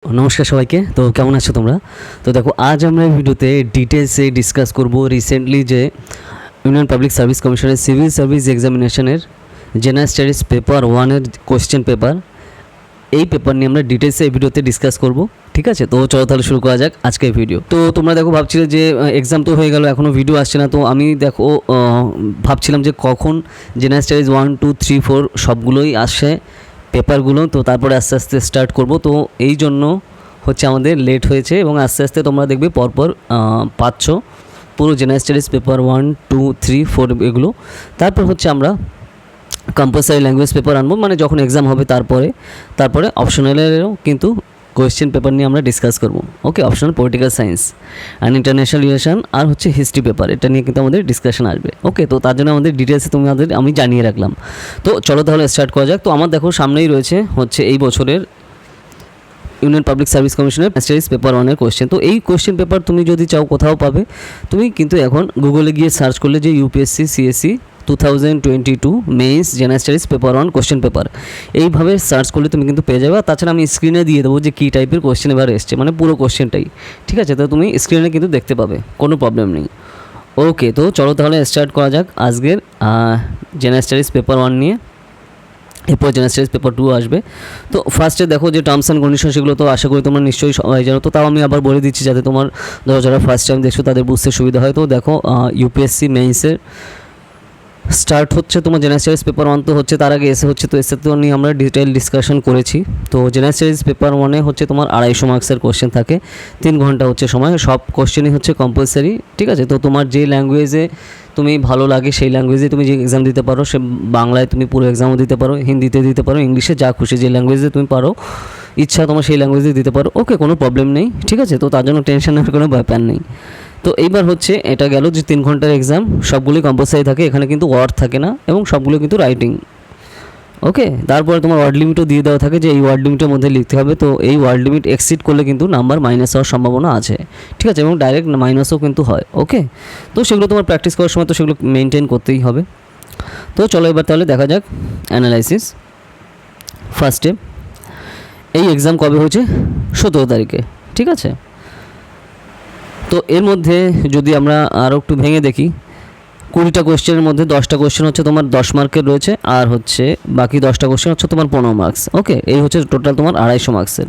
নমস্কার সবাইকে। তো কেমন আছো তোমরা? তো দেখো, আজ আমরা এই ভিডিওতে ডিটেলসে ডিসকাস করব রিসেন্টলি যে ইউনিয়ন পাবলিক সার্ভিস কমিশনের সিভিল সার্ভিস এক্সামিনেশনের জেনারেল স্টাডিজ পেপার 1-এর কোয়েশ্চেন পেপার, এই পেপার নিয়ে আমরা ডিটেলসে এই ভিডিওতে ডিসকাস করব। ঠিক আছে, তো চলো তাহলে শুরু করা যাক আজকের ভিডিও। তো তোমরা দেখো, ভাবছিলে যে এক্সাম তো হয়ে গেল, এখনও ভিডিও আসছে না। তো আমি দেখো ভাবছিলাম যে কখন জেনারেল স্টাডিজ 1, 2, 3, 4 সবগুলোই আসে পেপারগুলো, তো তারপরে আস্তে আস্তে স্টার্ট করব। তো এই জন্য হচ্ছে আমাদের লেট হয়েছে, এবং আস্তে আস্তে তোমরা দেখবে পরপর পাচ্ছ পুরো জেনারেল স্টাডিজ পেপার 1, 2, 3, 4 এগুলো। তারপর হচ্ছে আমরা কম্পালসারি ল্যাঙ্গুয়েজ পেপার আনবো, মানে যখন এক্সাম হবে তারপরে অপশনালেরও কিন্তু কোয়েশ্চেন পেপার নিয়ে আমরা ডিসকাস করব। Okay, optional political science and international relation আর হচ্ছে হিস্ট্রি পেপার, এটা নিয়ে কিন্তু আমাদের ডিসকাশন আসবে। ওকে, তো তার জন্য আমাদের ডিটেলসে আমি জানিয়ে রাখলাম। তো চলো তাহলে স্টার্ট করা যাক। তো আমার দেখো সামনেই রয়েছে হচ্ছে এই বছরের ইউনিয়ন পাবলিক সার্ভিস কমিশনের স্টাডিজ পেপার 1-এর কোয়েশ্চেন। তো এই কোয়েশ্চেন পেপার তুমি যদি চাও কোথাও পাবে, তুমি কিন্তু এখন গুগলে গিয়ে সার্চ করলে যে UPSC CSE 2022 means general studies paper 1 question paper, এইভাবে সার্চ করলে তুমি কিন্তু পেয়ে যাবে। আর তাছাড়া আমি স্ক্রিনে দিয়ে দেবো যে কী টাইপের কোয়েশ্চেন এবার এসছে, মানে পুরো কোয়েশ্চেনটাই। ঠিক আছে, তো তুমি স্ক্রিনে কিন্তু দেখতে পাবে, কোনো প্রবলেম নেই। ওকে, তো চলো তাহলে স্টার্ট করা যাক আজকের জেনারেল স্টাডিজ পেপার 1 নিয়ে। এরপর জেনারেল স্টাডিজ পেপার 2 আসবে। তো ফার্স্টে দেখো যে টার্মস অ্যান্ড কন্ডিশন, সেগুলো তো আশা করি তোমরা নিশ্চয়ই সবাই জানো। তো তাও আমি আবার বলে দিচ্ছি যাতে তোমার ধরো যারা ফার্স্ট টাইম দেখছো তাদের বুঝতে সুবিধা হয়। তো দেখো, ইউপিএসসি মেইনসের স্টার্ট হচ্ছে তোমার জেনারেল স্টাডিজ পেপার 1 তো হচ্ছে, তার আগে এসে হচ্ছে। তো এসে তো নিয়ে আমরা ডিটেল ডিসকাশন করেছি। তো জেনারেল স্টাডিজ পেপার 1-এ হচ্ছে তোমার 250 মার্কসের কোশ্চেন থাকে, 3 ঘন্টা হচ্ছে সময়। সব কোশ্চেনই হচ্ছে কম্পালসারি। ঠিক আছে, তো তোমার যে ল্যাঙ্গুয়েজে তুমি ভালো লাগে সেই ল্যাঙ্গুয়েজে তুমি যে এক্সাম দিতে পারো, সে বাংলায় তুমি পুরো এক্সামও দিতে পারো, হিন্দিতে দিতে পারো, ইংলিশে, যা খুশি যে ল্যাঙ্গুয়েজে তুমি পারো ইচ্ছা তোমার সেই ল্যাঙ্গুয়েজে দিতে পারো। ওকে, কোনো প্রবলেম নেই। ঠিক আছে, তো তার জন্য টেনশন নেওয়ার কোনো ব্যাপার নেই। তো এইবার হচ্ছে এটা গেল যে 3 ঘন্টার এক্সাম, সবগুলোই কম্পালসারি থাকে, এখানে কিন্তু ওয়ার্ড থাকে না, এবং সবগুলো কিন্তু রাইটিং। ওকে, তারপরে তোমার ওয়ার্ড লিমিটও দিয়ে দেওয়া থাকে যে এই ওয়ার্ড লিমিটের মধ্যে লিখতে হবে। তো এই ওয়ার্ড লিমিট এক্সিড করলে কিন্তু নাম্বার মাইনাস হওয়ার সম্ভাবনা আছে। ঠিক আছে, এবং ডাইরেক্ট মাইনাসও কিন্তু হয়। ওকে, তো সেগুলো তোমার প্র্যাকটিস করার সময় তো সেগুলো মেনটেন করতেই হবে। তো চলো এবার তাহলে দেখা যাক অ্যানালাইসিস। ফার্স্টে এই এক্সাম কবে হয়েছে? 17 তারিখে। ঠিক আছে, তো এর মধ্যে যদি আমরা আরও একটু ভেঙে দেখি, 20টা কোয়েশ্চেনের মধ্যে 10টা কোয়েশ্চেন হচ্ছে তোমার 10 মার্কের রয়েছে, আর হচ্ছে বাকি 10টা কোয়েশ্চেন হচ্ছে তোমার 15 মার্কস। ওকে, এই হচ্ছে টোটাল তোমার 250 মার্কসের।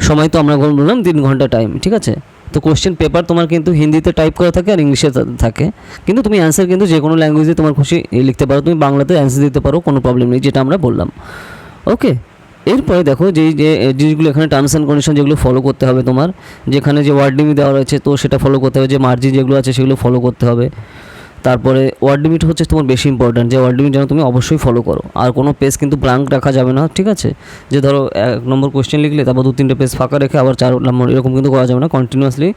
সময় তো আমরা বললাম 3 ঘন্টা টাইম। ঠিক আছে, তো কোয়েশ্চেন পেপার তোমার কিন্তু হিন্দিতে টাইপ করা থাকে আর ইংলিশে থাকে, কিন্তু তুমি অ্যান্সার কিন্তু যে কোনো ল্যাঙ্গুয়েজে তোমার খুশি লিখতে পারো, তুমি বাংলাতে অ্যান্সার দিতে পারো, কোনো প্রবলেম নেই, যেটা আমরা বললাম। ওকে, এরপরে দেখো যে জিনিসগুলো এখানে টার্মস অ্যান্ড কন্ডিশন যেগুলো ফলো করতে হবে তোমার, যেখানে যে ওয়ার্ড লিমিট দেওয়া রয়েছে তো সেটা ফলো করতে হবে, যে মার্জিন যেগুলো আছে সেগুলো ফলো করতে হবে। তারপরে ওয়ার্ড লিমিট হচ্ছে তোমার বেশি ইম্পর্ট্যান্ট, যে ওয়ার্ড লিমিট যেন তুমি অবশ্যই ফলো করো, আর কোনো পেজ কিন্তু ব্ল্যাঙ্ক রাখা যাবে না। ঠিক আছে, যে ধরো 1 নম্বর কোয়েশ্চেন লিখলে তারপর 2-3টে পেজ ফাঁকা রেখে আবার 4 নম্বর, এরকম কিন্তু করা যাবে না, কন্টিনিউয়াসলি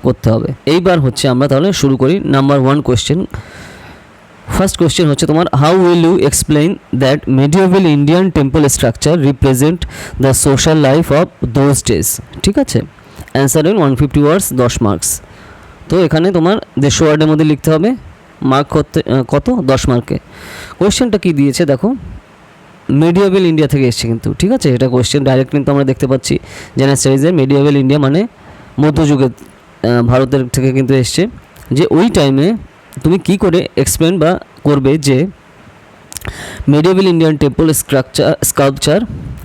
করতে হবে। এইবার হচ্ছে আমরা তাহলে শুরু করি। Number 1 question. ফার্স্ট কোয়েশ্চেন হচ্ছে তোমার, how will you explain that medieval Indian temple structure represent the social life of those days? ঠিক আছে, অ্যান্সার ইন 150 ওয়ার্ডস, 10 মার্কস। তো এখানে তোমার 150 ওয়ার্ডের মধ্যে লিখতে হবে। মার্ক কত? 10 মার্কে। কোয়েশ্চেনটা কী দিয়েছে দেখো, মেডিয়েভাল ইন্ডিয়া থেকে এসছে কিন্তু। ঠিক আছে, এটা কোয়েশ্চেন ডাইরেক্ট কিন্তু আমরা দেখতে পাচ্ছি জেনারেল স্টাডিজে। মেডিয়েভাল ইন্ডিয়া মানে মধ্যযুগের ভারতের থেকে কিন্তু এসছে, যে ওই টাইমে তুমি কি করে এক্সপ্লেন বা করবে যে মেডিয়েভাল Indian temple sculpture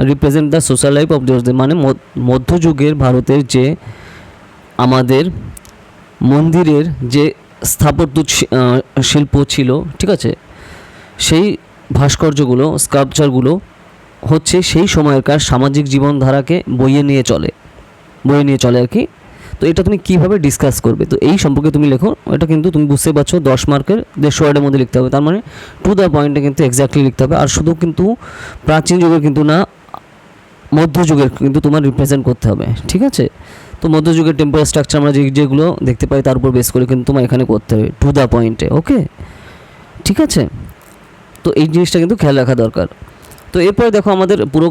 represent the social life of those day, মানে মধ্যযুগের ভারতের যে আমাদের মন্দিরের যে স্থাপত্য শিল্প ছিল, ঠিক আছে, সেই ভাস্কর্যগুলো, স্কাল্পচারগুলো হচ্ছে সেই সময়কার সামাজিক জীবনধারাকে বইয়ে নিয়ে চলে আর কি। তো এটা তুমি কীভাবে ডিসকাস করবে, তো এই সম্পর্কে তুমি লেখো। এটা কিন্তু তুমি বুঝতে পারছো 10 মার্কের 150 ওয়ার্ডের মধ্যে লিখতে হবে, তার মানে টু দ্য পয়েন্টে কিন্তু এক্স্যাক্টলি লিখতে হবে। আর শুধু কিন্তু প্রাচীন যুগের কিন্তু না, মধ্যযুগের কিন্তু তোমার রিপ্রেজেন্ট করতে হবে। ঠিক আছে, তো মধ্যযুগের টেম্পল স্ট্রাকচার আমরা যেগুলো দেখতে পাই তার উপর বেস করে কিন্তু তোমার এখানে করতে হবে, টু দ্য পয়েন্টে। ওকে, ঠিক আছে, তো এই জিনিসটা কিন্তু খেয়াল রাখা দরকার। তো এরপরে দেখো আমাদের পুরো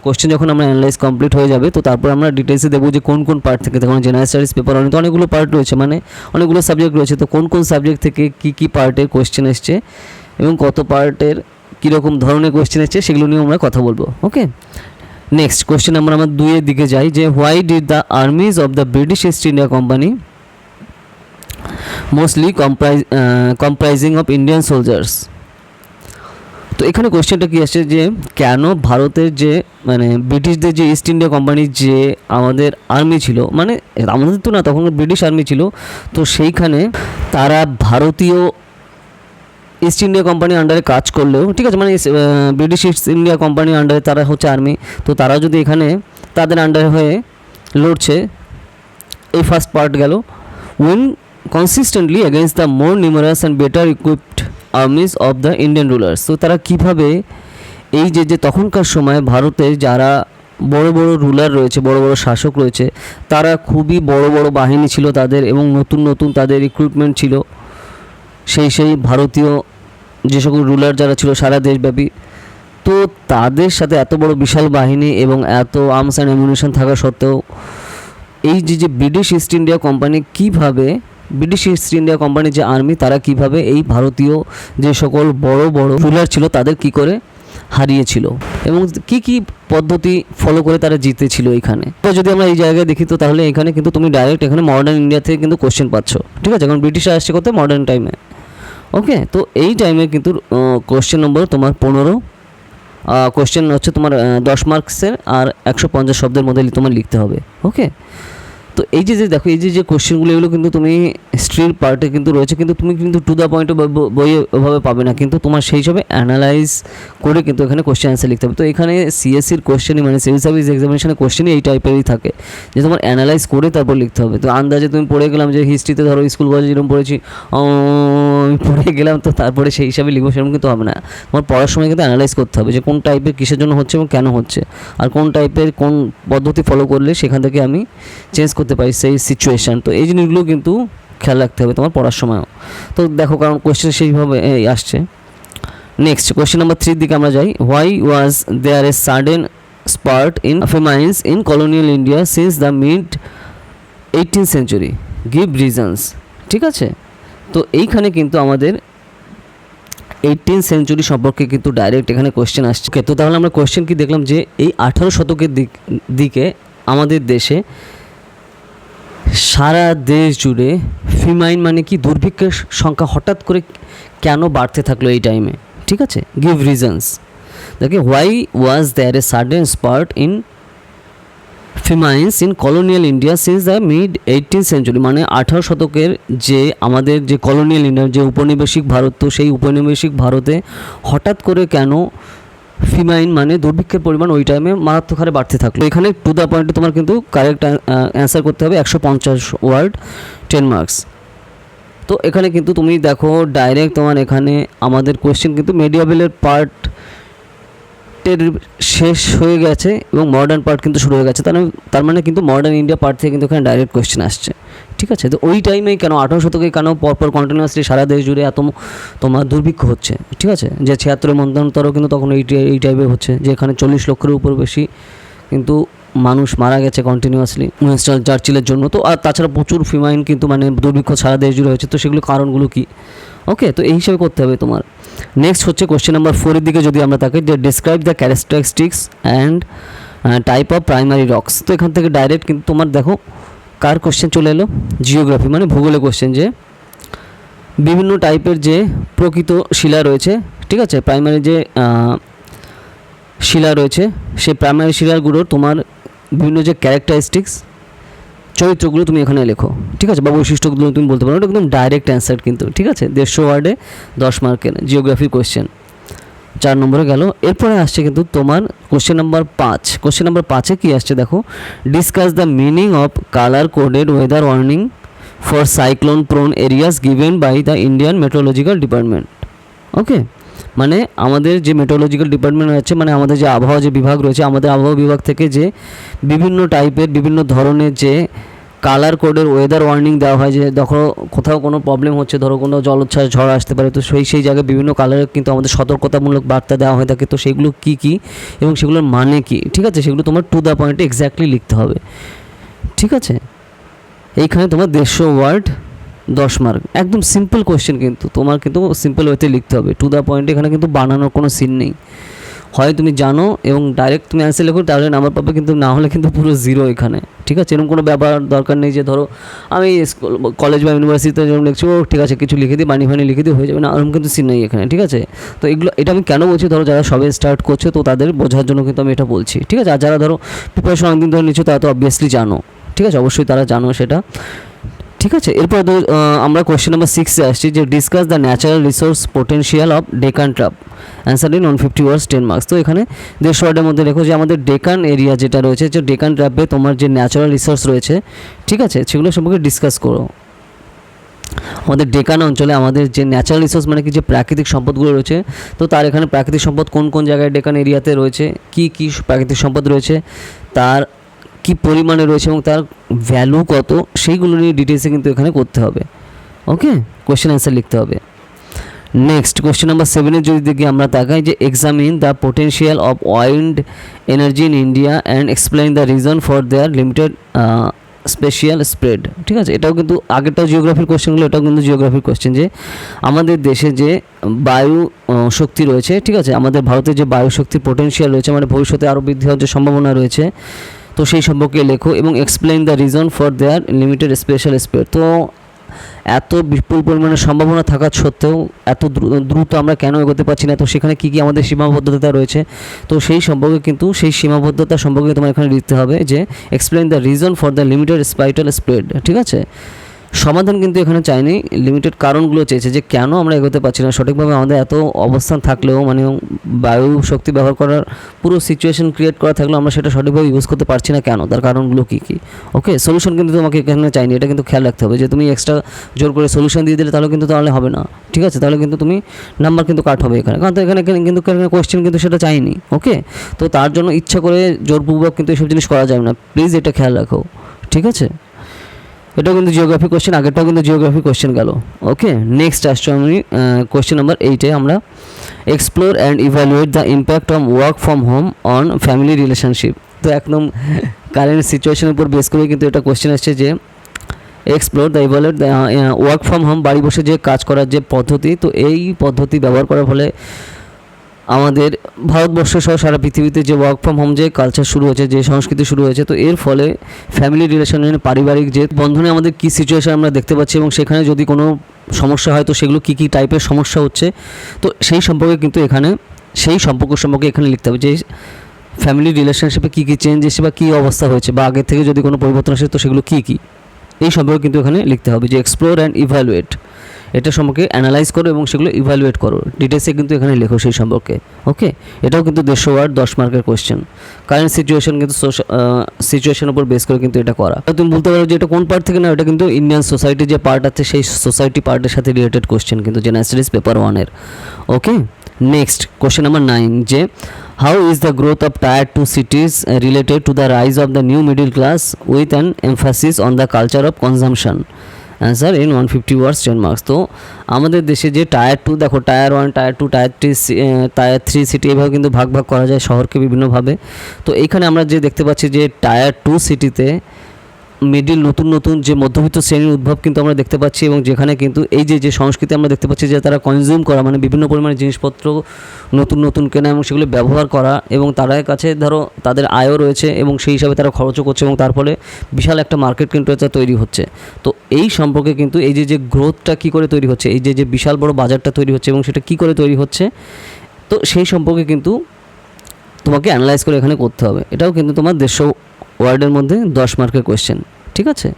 কোশ্চেন যখন আমরা অ্যানালাইজ কমপ্লিট হয়ে যাবে, তো তারপর আমরা ডিটেলসে দেখবো যে কোন কোন পার্ট থেকে, তখন জেনারেল স্টাডিজ পেপার তো অনেকগুলো পার্ট রয়েছে, মানে অনেকগুলো সাবজেক্ট রয়েছে, তো কোন কোন সাবজেক্ট থেকে কী পার্টের কোশ্চেন এসছে এবং কত পার্টের কীরকম ধরনের কোশ্চেন এসছে সেগুলো নিয়ে আমরা কথা বলবো। ওকে, নেক্সট কোশ্চেন আমরা 2-এর দিকে যাই, যে why did the armies of the British East India company mostly comprising of Indian soldiers. তো এখানে কোশ্চেনটা কী আসছে, যে কেন ভারতের যে মানে ব্রিটিশদের যে ইস্ট ইন্ডিয়া কোম্পানির যে আমাদের আর্মি ছিল, মানে আমাদের তো না, তখন ব্রিটিশ আর্মি ছিল, তো সেইখানে তারা ভারতীয় ইস্ট ইন্ডিয়া কোম্পানির আন্ডারে কাজ করলেও, ঠিক আছে, মানে ব্রিটিশ ইস্ট ইন্ডিয়া কোম্পানির আন্ডারে তারা হচ্ছে আর্মি, তো তারা যদি এখানে তাদের আন্ডারে হয়ে লড়ছে, এই ফার্স্ট পার্ট গেল। Win consistently against the more numerous and better equipped army's of the Indian rulers. তো তারা কীভাবে এই যে তখনকার সময় ভারতের যারা বড় বড় রুলার রয়েছে, বড় বড় শাসক রয়েছে, তারা খুবই বড় বড় বাহিনী ছিল তাদের, এবং নতুন নতুন তাদের রিক্রুটমেন্ট ছিল সেই ভারতীয় যে সকল রুলার যারা ছিল সারা দেশব্যাপী। তো তাদের সাথে এত বড় বিশাল বাহিনী এবং এত আর্মস অ্যান্ড অ্যামিউনিশন থাকা সত্ত্বেও এই যে ব্রিটিশ ইস্ট ইন্ডিয়া কোম্পানি কীভাবে, ব্রিটিশ ইস্ট ইন্ডিয়া কোম্পানির যে আর্মি, তারা কিভাবে এই ভারতীয় যে সকল বড় বড় রুলার ছিল তাদের কি করে হারিয়েছিল, এবং কি পদ্ধতি ফলো করে তারা জিতেছিল এইখানে। তো যদি আমরা এই জায়গায় দেখি, তো তাহলে এখানে কিন্তু তুমি ডাইরেক্ট এখানে মডার্ন ইন্ডিয়া থেকে কিন্তু কোশ্চেন পাচ্ছ, ঠিক আছে, কারণ ব্রিটিশরা আসছে করতে মডার্ন টাইমে। ওকে, তো এই টাইমে কিন্তু কোশ্চেন নম্বর তোমার 15, কোশ্চেন হচ্ছে তোমার 10 মার্কসের, আর 150 শব্দের মধ্যে তোমার লিখতে হবে। ওকে, তো এই যে দেখো, এই যে কোশ্চেনগুলো, এগুলো কিন্তু তুমি হিস্ট্রির পার্টে কিন্তু রয়েছে, কিন্তু তুমি কিন্তু টু দ্য পয়েন্টে বইয়ে ওভাবে পাবে না, কিন্তু তোমার সেই হিসাবে অ্যানালাইজ করে কিন্তু এখানে কোশ্চেন অ্যান্সার লিখতে হবে। তো এখানে সিএসসির কোশ্চেনই, মানে সিভিল সার্ভিস এক্সামিনেশনের কোশ্চেনই এই টাইপেরই থাকে, যে তোমার অ্যানালাইজ করে তারপর লিখতে হবে। তো আন্দাজে তুমি পড়ে গেলাম, যে হিস্ট্রিতে ধরো স্কুল কলেজে যেরকম পড়েছি, পড়ে গেলাম, তো তারপরে সেই হিসাবে লিখবো, সেরকম কিন্তু হবে না। তোমার পড়ার সময় কিন্তু অ্যানালাইজ করতে হবে যে কোন টাইপের কিসের জন্য হচ্ছে এবং কেন হচ্ছে, আর কোন টাইপের কোন পদ্ধতি ফলো করলে সেখান থেকে আমি চেঞ্জ করতে পারি সেই সিচুয়েশান। তো এই জিনিসগুলো কিন্তু খেয়াল রাখতে হবে তোমার পড়ার সময়ও। তো দেখো, কারণ কোয়েশ্চেন সেইভাবে আসছে। নেক্সট কোয়েশ্চেন নাম্বার 3 দিকে আমরা যাই। Why was there a sudden spurt in famines in colonial India since the mid 18th century, give reasons. ঠিক আছে, তো এইখানে কিন্তু আমাদের 18th সেঞ্চুরি সম্পর্কে কিন্তু ডাইরেক্ট এখানে কোয়েশ্চেন আসছে। তো তাহলে আমরা কোয়েশ্চেন কি দেখলাম, যে এই 18 শতকের দিকে আমাদের দেশে সারা দেশ জুড়ে ফিমাইন মানে কি দুর্ভিক্ষের সংখ্যা হঠাৎ করে কেন বাড়তে থাকলো এই টাইমে। ঠিক আছে, গিভ রিজনস। দেখে, why was there a sudden spurt in famines in colonial India since the mid 18th century, মানে 18 শতকের যে আমাদের যে কলোনিয়াল ইন্ডিয়া, যে উপনিবেশিক ভারত, তো সেই উপনিবেশিক ভারতে হঠাৎ করে কেন ফিমাইন মানে দুর্ভিক্ষের পরিমাণ ওই টাইমে মারাত্মক হারে বাড়তে থাকলো। এখানে টু দ্য পয়েন্টে তোমার কিন্তু কারেক্ট অ্যান্সার করতে হবে, 150 ওয়ার্ড, 10 মার্কস। তো এখানে কিন্তু তুমি দেখো ডাইরেক্ট তোমার এখানে আমাদের কোয়েশ্চেন কিন্তু মেডিয়াভেলের পার্টের শেষ হয়ে গেছে এবং মডার্ন পার্ট কিন্তু শুরু হয়ে গেছে, তার মানে কিন্তু মডার্ন ইন্ডিয়া পার্ট থেকে কিন্তু এখানে ডাইরেক্ট কোয়েশ্চেন আসছে। ঠিক আছে, তো ওই টাইমেই কেন 18 শতকে কেন পরপর কন্টিনিউয়াসলি সারা দেশ জুড়ে এত তোমার দুর্ভিক্ষ হচ্ছে। ঠিক আছে, যে 76 মন্থনতরও কিন্তু তখন এই টাইপের হচ্ছে, যে এখানে 40 লক্ষের উপর বেশি কিন্তু মানুষ মারা গেছে কন্টিনিউয়াসলি উইনস্টন চার্চিলের জন্য। তো আর তাছাড়া প্রচুর ফিমাইন কিন্তু মানে দুর্ভিক্ষ সারা দেশ জুড়ে হয়েছে। তো সেগুলো কারণগুলো কী, ওকে, তো এই হিসাবে করতে হবে তোমার। নেক্সট হচ্ছে কোশ্চেন নাম্বার 4 এর দিকে যদি আমরা তাকে, যে describe the characteristics and type of primary rocks. তো এখান থেকে ডাইরেক্ট কিন্তু তোমার দেখো কার কোশ্চেন চলে এলো, জিওগ্রাফি মানে ভূগোলের কোশ্চেন, যে বিভিন্ন টাইপের যে প্রকৃত শিলা রয়েছে, ঠিক আছে, প্রাইমারি যে শিলা রয়েছে, সেই প্রাইমারি শিলাগুলোর তোমার বিভিন্ন যে ক্যারেক্টারিস্টিক্স, চরিত্রগুলো তুমি এখানে লেখো। ঠিক আছে, বা বৈশিষ্ট্যগুলো তুমি বলতে পারো, ওটা একদম ডাইরেক্ট অ্যান্সার কিন্তু। ঠিক আছে, 150 ওয়ার্ডে 10 মার্কের জিওগ্রাফির কোশ্চেন, 4 নম্বরে গেল। এরপরে আসছে কিন্তু তোমার কোশ্চেন নাম্বার 5। কোশ্চেন নাম্বার 5-এ কী আসছে দেখো, discuss the meaning of colour coded weather warning for cyclone prone areas given by the Indian meteorological department. Okay, মানে আমাদের যে মেট্রোলজিক্যাল ডিপার্টমেন্ট আছে, মানে আমাদের যে আবহাওয়া যে বিভাগ রয়েছে, আমাদের আবহাওয়া বিভাগ থেকে যে বিভিন্ন টাইপের বিভিন্ন ধরনের যে কালার কোডের ওয়েদার ওয়ার্নিং দেওয়া হয়, যে দেখো কোথাও কোনো প্রবলেম হচ্ছে, ধরো কোনো জলোচ্ছ্বাস ঝড় আসতে পারে, তো সেই জায়গায় বিভিন্ন কালারের কিন্তু আমাদের সতর্কতামূলক বার্তা দেওয়া হয়ে থাকে। তো সেগুলো কী কী এবং সেগুলোর মানে কী, ঠিক আছে, সেগুলো তোমার টু দ্য পয়েন্টে এক্স্যাক্টলি লিখতে হবে। ঠিক আছে, এইখানে তোমার 150 ওয়ার্ড 10 মার্ক, একদম সিম্পল কোয়েশ্চেন, কিন্তু তোমার কিন্তু সিম্পল ওয়েতে লিখতে হবে, টু দ্য পয়েন্ট। এখানে কিন্তু বানানোর কোনো সিন নেই। হয় তুমি জানো এবং ডাইরেক্ট তুমি অ্যান্সার লেখো, তাহলে নাম্বার পাবে, কিন্তু না হলে কিন্তু পুরো জিরো এখানে, ঠিক আছে। এরকম কোনো ব্যাপার দরকার নেই যে ধরো আমি কলেজ বা ইউনিভার্সিটিতে যেরকম লিখছি, ও ঠিক আছে কিছু লিখে দিই, বানি ফানি লিখে দিই, হয়ে যাবে না, এরকম কিন্তু সিন নেই এখানে, ঠিক আছে। তো এটা আমি কেন বলছি, ধরো যারা সবে স্টার্ট করছে তো তাদের বোঝার জন্য কিন্তু আমি এটা বলছি, ঠিক আছে। আর যারা ধরো প্রিপারেশন অনেকদিন ধরে নিচ্ছ তারা তো অবভিয়াসলি জানো, ঠিক আছে, অবশ্যই তারা জানো সেটা, ঠিক আছে। এরপর আমরা কোয়েশ্চেন নাম্বার 6-এ আসছি, যে discuss the natural resource potential of Deccan trap, answer in 150 words 10 marks. তো এখানে 150 ওয়ার্ডের মধ্যে দেখো যে আমাদের ডেকান এরিয়া যেটা রয়েছে, যে ডেকান ট্র্যাপে তোমার যে ন্যাচারাল রিসোর্স রয়েছে, ঠিক আছে, সেগুলো সম্পর্কে ডিসকাস করো। আমাদের ডেকান অঞ্চলে আমাদের যে ন্যাচারাল রিসোর্স মানে কি, যে প্রাকৃতিক সম্পদগুলো রয়েছে, তো তার এখানে প্রাকৃতিক সম্পদ কোন কোন জায়গায় ডেকান এরিয়াতে রয়েছে, কি কি প্রাকৃতিক সম্পদ রয়েছে, তার কি পরিমাণে রয়েছে এবং তার ভ্যালু কত, সেইগুলো নিয়ে ডিটেলসে কিন্তু এখানে করতে হবে। ওকে, কোয়েশ্চেন অ্যান্সার লিখতে হবে। নেক্সট কোয়েশ্চেন নাম্বার 7-এর যদি দেখি আমরা তাকাই, যে examine the potential of wind energy in India and explain the reason for their limited spatial spread, ঠিক আছে। এটাও কিন্তু আগেরটাও জিওগ্রাফির কোয়েশ্চেনগুলো, এটাও কিন্তু জিওগ্রাফির কোয়েশ্চেন, যে আমাদের দেশে যে বায়ু শক্তি রয়েছে, ঠিক আছে, আমাদের ভারতের যে বায়ু শক্তির পোটেনশিয়াল রয়েছে, মানে ভবিষ্যতে আরও বৃদ্ধি হওয়ার যে সম্ভাবনা রয়েছে, তো সেই সম্পর্কে লেখো এবং explain the reason for their limited special spread. তো এত বিপুল পরিমাণে সম্ভাবনা থাকা সত্ত্বেও এত দ্রুত আমরা কেন এগোতে পারছি না, তো সেখানে কী কী আমাদের সীমাবদ্ধতা রয়েছে, তো সেই সম্পর্কে কিন্তু সেই সীমাবদ্ধতা সম্পর্কে তোমার এখানে লিখতে হবে, যে explain the reason for the limited spatial spread, ঠিক আছে। সমাধান কিন্তু এখানে চাইনি, লিমিটেড কারণগুলো চেয়েছে, যে কেন আমরা এগোতে পারছি না সঠিকভাবে, আমাদের এত অবস্থান থাকলেও, মানে বায়ু শক্তি ব্যবহার করার পুরো সিচুয়েশন ক্রিয়েট করা থাকলেও আমরা সেটা সঠিকভাবে ইউজ করতে পারছি না কেন, তার কারণগুলো কী কী। ওকে, সলিউশন কিন্তু তোমাকে এখানে চাইনি, এটা কিন্তু খেয়াল রাখতে হবে, যে তুমি এক্সট্রা জোর করে সলিউশন দিয়ে দিলে তাহলে হবে না, ঠিক আছে, তাহলে কিন্তু তুমি নাম্বার কিন্তু কাট হবে এখানে, কারণ তো এখানে কিন্তু কোয়েশ্চেন কিন্তু সেটা চাইনি। ওকে, তো তার জন্য ইচ্ছা করে জোরপূর্বক কিন্তু এইসব জিনিস করা যাবে না, প্লিজ এটা খেয়াল রাখো, ঠিক আছে। এটাও কিন্তু জিওগ্রাফি কোয়েশ্চেন, আগেরটাও কিন্তু জিওগ্রাফি কোয়েশ্চেন গেল। ওকে, নেক্সট আসছে আমি কোয়েশ্চেন নাম্বার 8-এ আমরা explore and evaluate the impact of work from home on family relationship. তো একদম কারেন্ট সিচুয়েশনের উপর বেস করে কিন্তু এটা কোয়েশ্চেন আসছে, যে explore the evaluate the work from home, বাড়ি বসে যে কাজ করার যে পদ্ধতি, তো এই পদ্ধতি ব্যবহার করার ফলে আমাদের ভারতবর্ষ সহ সারা পৃথিবীতে যে ওয়ার্ক ফ্রম হোম যে কালচার শুরু হয়েছে, যে সংস্কৃতি শুরু হয়েছে, তো এর ফলে ফ্যামিলি রিলেশনে, পারিবারিক যে বন্ধনে আমাদের কী সিচুয়েশন আমরা দেখতে পাচ্ছি, এবং সেখানে যদি কোনো সমস্যা হয় তো সেগুলো কী কী টাইপের সমস্যা হচ্ছে, তো সেই সম্পর্কে কিন্তু এখানে সেই সম্পর্ক সম্পর্কে এখানে লিখতে হবে, যে ফ্যামিলি রিলেশনশিপে কী কী চেঞ্জ এসে বা কী অবস্থা হয়েছে, বা আগের থেকে যদি কোনো পরিবর্তন আসে তো সেগুলো কী কী, এই সম্পর্কে কিন্তু এখানে লিখতে হবে, যে এক্সপ্লোর অ্যান্ড ইভ্যালুয়েট, এটা সম্পর্কে অ্যানালাইজ করো এবং সেগুলো ইভ্যালুয়েট করো, ডিটেলসে কিন্তু এখানে লেখো সেই সম্পর্কে। ওকে, এটাও কিন্তু 150 ওয়ার্ড 10 মার্কের কোয়েশ্চেন, কারেন্ট সিচুয়েশন কিন্তু সিচুয়েশনের উপর বেস করে কিন্তু এটা করা। তুমি বলতে পারো যে এটা কোন পার্ট থেকে, না এটা কিন্তু ইন্ডিয়ান সোসাইটির যে পার্ট আছে সেই সোসাইটি পার্টের সাথে রিলেটেড কোয়েশ্চেন, কিন্তু জেনারেল স্টাডিজ পেপার 1-এর। ওকে, নেক্সট কোয়েশ্চেন নাম্বার 9, যে how is the growth of tyre 2 সিটিজ related to the rise of the new middle class with an emphasis on the culture of consumption, answer in 150 words 10 marks. তো আমাদের দেশে যে tyre 2, দেখো tyre 1, tyre 2, tyre 3 city, এভাবে কিন্তু ভাগ করা যায় শহরকে বিভিন্নভাবে। তো এইখানে আমরা যে দেখতে পাচ্ছি যে টায়ার 2 সিটিতে মিডিল নতুন যে মধ্যবিত্ত শ্রেণীর উদ্ভব কিন্তু আমরা দেখতে পাচ্ছি, এবং যেখানে কিন্তু এই যে সংস্কৃতি আমরা দেখতে পাচ্ছি, যে তারা কনজিউম করা, মানে বিভিন্ন পরিমাণে জিনিসপত্র নতুন কেনা এবং সেগুলো ব্যবহার করা, এবং তাদের কাছে ধরো তাদের আয়ও রয়েছে এবং সেই হিসাবে তারা খরচও করছে, এবং তার ফলে বিশাল একটা মার্কেট কিন্তু এটা তৈরি হচ্ছে। তো এই সম্পর্কে কিন্তু এই যে গ্রোথটা কী করে তৈরি হচ্ছে, এই যে বিশাল বড় বাজারটা তৈরি হচ্ছে এবং সেটা কী করে তৈরি হচ্ছে, তো সেই সম্পর্কে কিন্তু তোমাকে অ্যানালাইজ করে এখানে করতে হবে। এটাও কিন্তু তোমার 150 ওয়ার্ডের মধ্যে 10 মার্কের কোয়েশ্চেন, ঠিক আছে।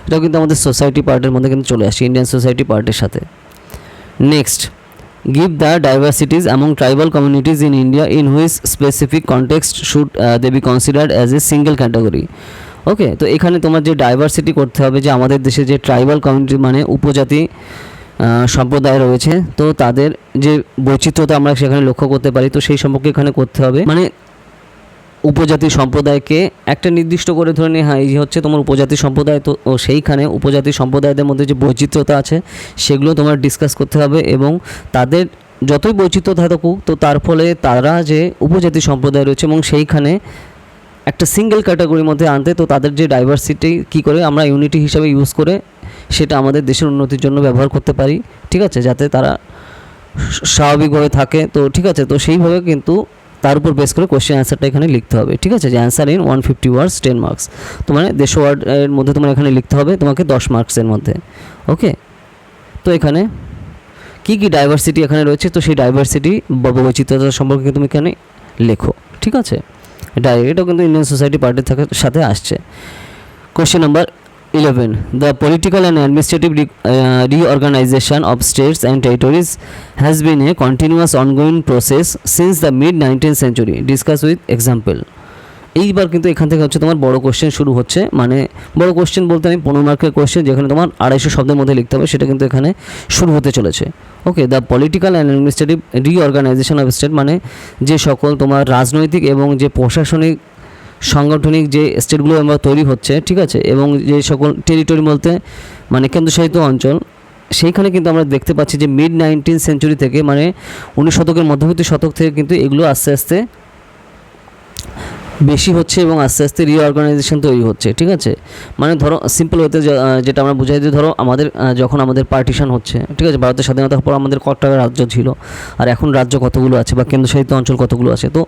এটাও কিন্তু আমাদের সোসাইটি পার্টের মধ্যে কিন্তু চলে আসে, ইন্ডিয়ান সোসাইটি পার্টের সাথে। Next, give the diversities among tribal communities in India in which specific context should they be considered as a single category. Okay, তো এখানে তোমার যে ডাইভার্সিটি করতে হবে, যে আমাদের দেশে যে ট্রাইবাল কমিউনিটি মানে উপজাতি সম্প্রদায় রয়েছে, তো তাদের যে বৈচিত্র্যতা আমরা সেখানে লক্ষ্য করতে পারি, তো সেই সম্পর্কে এখানে করতে হবে, মানে উপজাতি সম্প্রদায়কে একটা নির্দিষ্ট করে ধরে নিয়ে, হ্যাঁ এই হচ্ছে তোমার উপজাতি সম্প্রদায়, তো সেইখানে উপজাতি সম্প্রদায়দের মধ্যে যে বৈচিত্র্যতা আছে সেগুলো তোমার ডিসকাস করতে হবে, এবং তাদের যতই বৈচিত্র্য থাকুক তো তার ফলে তারা যে উপজাতি সম্প্রদায় রয়েছে এবং সেইখানে একটা সিঙ্গেল ক্যাটাগরির মধ্যে আনতে, তো তাদের যে ডাইভার্সিটি কী করে আমরা ইউনিটি হিসাবে ইউজ করে সেটা আমাদের দেশের উন্নতির জন্য ব্যবহার করতে পারি, ঠিক আছে, যাতে তারা স্বাভাবিকভাবে থাকে। তো ঠিক আছে, তো সেইভাবে কিন্তু তার উপর বেস করে কোশ্চেন অ্যান্সারটা এখানে লিখতে হবে, ঠিক আছে। যে অ্যান্সার ইন 150 ওয়ার্ডস 10 মার্কস, তো মানে 150 ওয়ার্ডের মধ্যে তোমার এখানে লিখতে হবে তোমাকে 10 মার্কসের মধ্যে। ওকে, তো এখানে কী কী ডাইভার্সিটি এখানে রয়েছে, তো সেই ডাইভার্সিটি বা বৈচিত্র্যতা সম্পর্কে তুমি এখানে লেখো, ঠিক আছে। এটাও কিন্তু ইন্ডিয়ান সোসাইটি পার্টির সাথে আসছে। Question number 11, the political and administrative reorganization of states and territories has been a continuous ongoing process since the mid 19th century. Discuss with example. এইবার কিন্তু এখান থেকে হচ্ছে তোমার বড় কোশ্চেন শুরু হচ্ছে, মানে বড় কোশ্চেন বলতে আমি 15 মার্কের কোশ্চেন যেখানে তোমার 250 শব্দের মধ্যে লিখতে হবে, সেটা কিন্তু এখানে শুরু হতে চলেছে। Okay, the political and administrative reorganisation of state, মানে যে সকল তোমার রাজনৈতিক এবং যে প্রশাসনিক সাংগঠনিক যে স্টেটগুলো আমরা তৈরি হচ্ছে, ঠিক আছে, এবং যে সকল টেরিটরি বলতে মানে কেন্দ্রশাসিত অঞ্চল, সেইখানে কিন্তু আমরা দেখতে পাচ্ছি যে মিড 19th সেঞ্চুরি থেকে, মানে 19 শতকের মধ্যবর্তী শতক থেকে কিন্তু এগুলো আস্তে আস্তে বেশি হচ্ছে এবং আস্তে আস্তে রিঅর্গানাইজেশন তৈরি হচ্ছে, ঠিক আছে। মানে ধরো সিম্পল হতে যেটা আমরা বুঝাই যে ধরো আমাদের যখন আমাদের পার্টিশন হচ্ছে, ঠিক আছে, ভারতের স্বাধীনতার পর আমাদের কতটা রাজ্য ছিল আর এখন রাজ্য কতগুলো আছে বা কেন্দ্রশাসিত অঞ্চল কতগুলো আছে, তো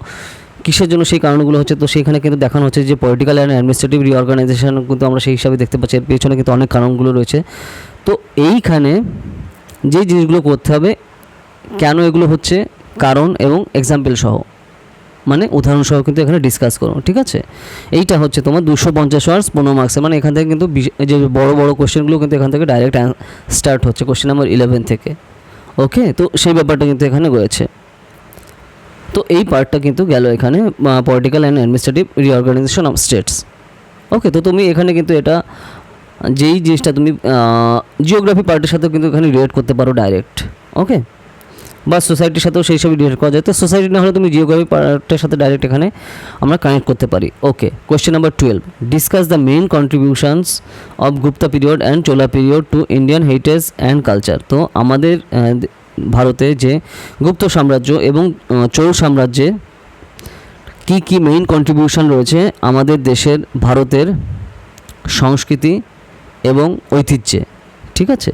কিসের জন্য সেই কারণগুলো হচ্ছে, তো সেইখানে কিন্তু দেখানো হচ্ছে যে পলিটিক্যাল অ্যান্ড অ্যাডমিনিস্ট্রেটিভ রিঅর্গানাইজেশন কিন্তু আমরা সেই হিসাবে দেখতে পাচ্ছি, এর পেছনে কিন্তু অনেক কারণগুলো রয়েছে। তো এইখানে যে জিনিসগুলো করতে হবে, কেন এগুলো হচ্ছে, কারণ এবং এক্সাম্পল সহ, মানে উদাহরণ সহ কিন্তু এখানে ডিসকাস করো, ঠিক আছে। এইটা হচ্ছে তোমার 250 ওয়ার্ডস 15 মার্কসে, মানে এখান থেকে কিন্তু যে বড় বড় কোশ্চেনগুলো কিন্তু এখান থেকে ডাইরেক্ট স্টার্ট হচ্ছে কোশ্চেন নাম্বার 11 থেকে। ওকে, তো সেই ব্যাপারটা কিন্তু এখানে রয়েছে। তো এই পার্টটা কিন্তু গেল এখানে political and administrative reorganisation of states. Okay, তো তুমি এখানে কিন্তু এটা যেই জিনিসটা তুমি জিওগ্রাফি পার্টের সাথেও কিন্তু এখানে রিলেট করতে পারো ডাইরেক্ট। ওকে, বা সোসাইটির সাথেও সেই সবই রিলেট করা যায়, তো সোসাইটি না হলে তুমি জিওগ্রাফি পার্টের সাথে ডাইরেক্ট এখানে আমরা কানেক্ট করতে পারি। Okay, question number 12, discuss the main contributions of Gupta period and Chola period to Indian heritage and culture. তো আমাদের ভারতে যে গুপ্ত সাম্রাজ্য এবং চোল সাম্রাজ্যে কি কি মেইন কন্ট্রিবিউশন রয়েছে আমাদের দেশের ভারতের সংস্কৃতি এবং ঐতিহ্যে, ঠিক আছে।